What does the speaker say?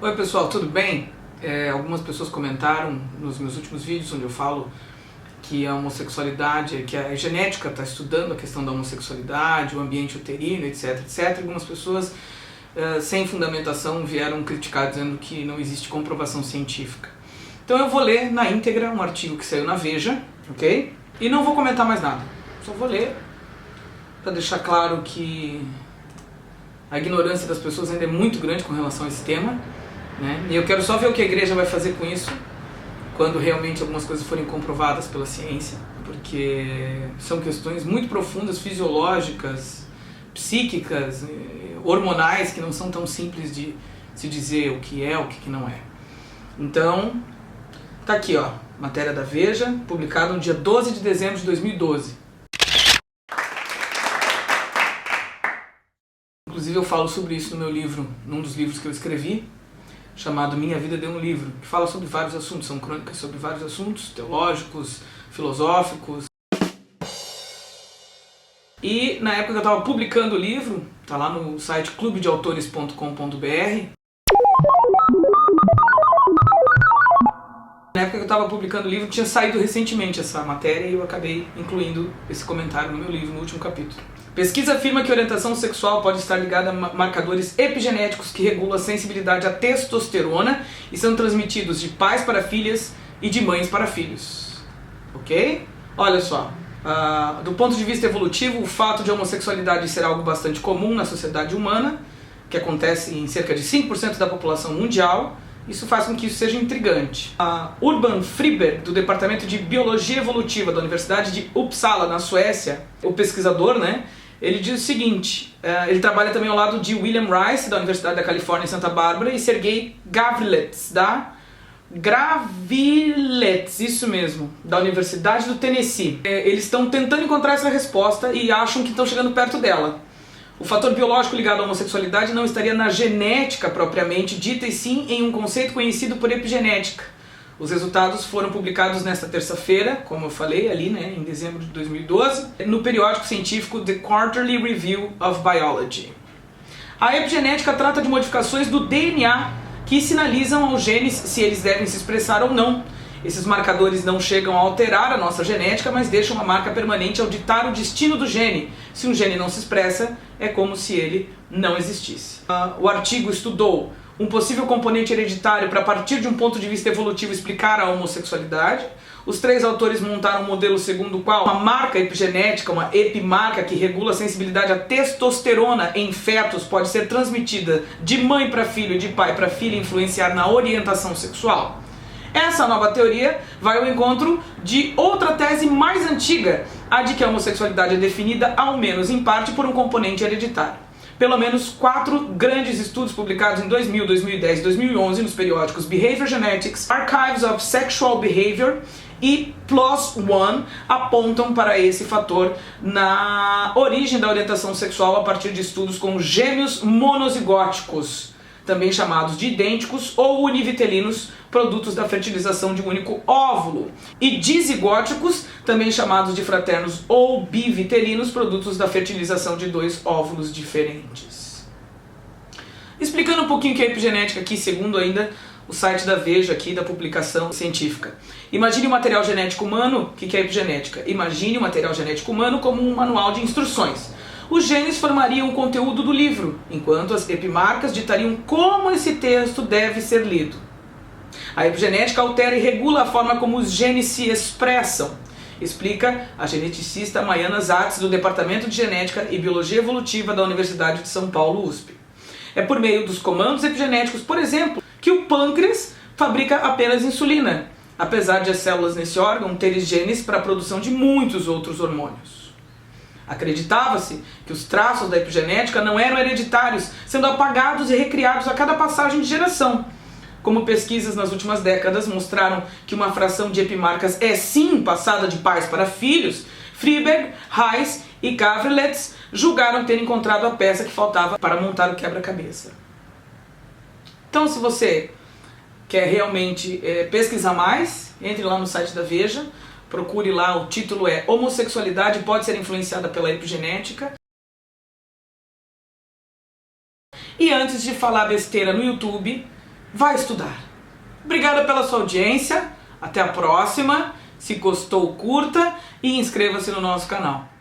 Oi pessoal, tudo bem? Algumas pessoas comentaram nos meus últimos vídeos onde eu falo que a homossexualidade, que a genética está estudando a questão da homossexualidade, o ambiente uterino, etc, etc. Algumas pessoas sem fundamentação vieram criticar dizendo que não existe comprovação científica. Então eu vou ler na íntegra um artigo que saiu na Veja, ok? E não vou comentar mais nada, só vou ler para deixar claro que a ignorância das pessoas ainda é muito grande com relação a esse tema, né? E eu quero só ver o que a igreja vai fazer com isso quando realmente algumas coisas forem comprovadas pela ciência, porque são questões muito profundas, fisiológicas, psíquicas, hormonais, que não são tão simples de se dizer o que é, o que não é. Então, tá aqui, ó, matéria da Veja, publicada no dia 12 de dezembro de 2012. Inclusive eu falo sobre isso no meu livro, num dos livros que eu escrevi, chamado Minha Vida Deu um Livro, que fala sobre vários assuntos, são crônicas sobre vários assuntos, teológicos, filosóficos. E na época que eu estava publicando o livro, tá lá no site clubedeautores.com.br. Na época que eu estava publicando o livro, tinha saído recentemente essa matéria e eu acabei incluindo esse comentário no meu livro, no último capítulo. Pesquisa afirma que orientação sexual pode estar ligada a marcadores epigenéticos que regulam a sensibilidade à testosterona e são transmitidos de pais para filhas e de mães para filhos. Ok? Olha só, do ponto de vista evolutivo, o fato de a homossexualidade ser algo bastante comum na sociedade humana, que acontece em cerca de 5% da população mundial, isso faz com que isso seja intrigante. Urban Friberg, do Departamento de Biologia Evolutiva da Universidade de Uppsala, na Suécia, o pesquisador, né, ele diz o seguinte, ele trabalha também ao lado de William Rice, da Universidade da Califórnia em Santa Bárbara, e Sergei Gavrilets, isso mesmo, da Universidade do Tennessee. Eles estão tentando encontrar essa resposta e acham que estão chegando perto dela. O fator biológico ligado à homossexualidade não estaria na genética propriamente dita, e sim em um conceito conhecido por epigenética. Os resultados foram publicados nesta terça-feira, como eu falei ali, né, em dezembro de 2012, no periódico científico The Quarterly Review of Biology. A epigenética trata de modificações do DNA que sinalizam aos genes se eles devem se expressar ou não. Esses marcadores não chegam a alterar a nossa genética, mas deixam uma marca permanente ao ditar o destino do gene. Se um gene não se expressa, é como se ele não existisse. O artigo estudou um possível componente hereditário para, a partir de um ponto de vista evolutivo, explicar a homossexualidade. Os três autores montaram um modelo segundo o qual uma marca epigenética, uma epimarca que regula a sensibilidade à testosterona em fetos, pode ser transmitida de mãe para filho e de pai para filha e influenciar na orientação sexual. Essa nova teoria vai ao encontro de outra tese mais antiga, a de que a homossexualidade é definida, ao menos em parte, por um componente hereditário. Pelo menos 4 grandes estudos publicados em 2000, 2010 e 2011 nos periódicos Behavior Genetics, Archives of Sexual Behavior e PLOS ONE apontam para esse fator na origem da orientação sexual a partir de estudos com gêmeos monozigóticos, também chamados de idênticos ou univitelinos, produtos da fertilização de um único óvulo, e dizigóticos, também chamados de fraternos ou bivitelinos, produtos da fertilização de 2 óvulos diferentes. Explicando um pouquinho o que é epigenética aqui, segundo ainda o site da Veja aqui, da publicação científica. Imagine o material genético humano. O que é epigenética? Imagine o material genético humano como um manual de instruções. Os genes formariam o conteúdo do livro, enquanto as epimarcas ditariam como esse texto deve ser lido. A epigenética altera e regula a forma como os genes se expressam, explica a geneticista Maiana Zatz, do Departamento de Genética e Biologia Evolutiva da Universidade de São Paulo, USP. É por meio dos comandos epigenéticos, por exemplo, que o pâncreas fabrica apenas insulina, apesar de as células nesse órgão terem genes para a produção de muitos outros hormônios. Acreditava-se que os traços da epigenética não eram hereditários, sendo apagados e recriados a cada passagem de geração. Como pesquisas nas últimas décadas mostraram que uma fração de epimarcas é sim passada de pais para filhos, Friberg, Rice e Gavrilets julgaram ter encontrado a peça que faltava para montar o quebra-cabeça. Então, se você quer realmente pesquisar mais, entre lá no site da Veja, procure lá, o título é Homossexualidade pode ser influenciada pela epigenética. E antes de falar besteira no YouTube, vai estudar. Obrigada pela sua audiência, até a próxima. Se gostou, curta e inscreva-se no nosso canal.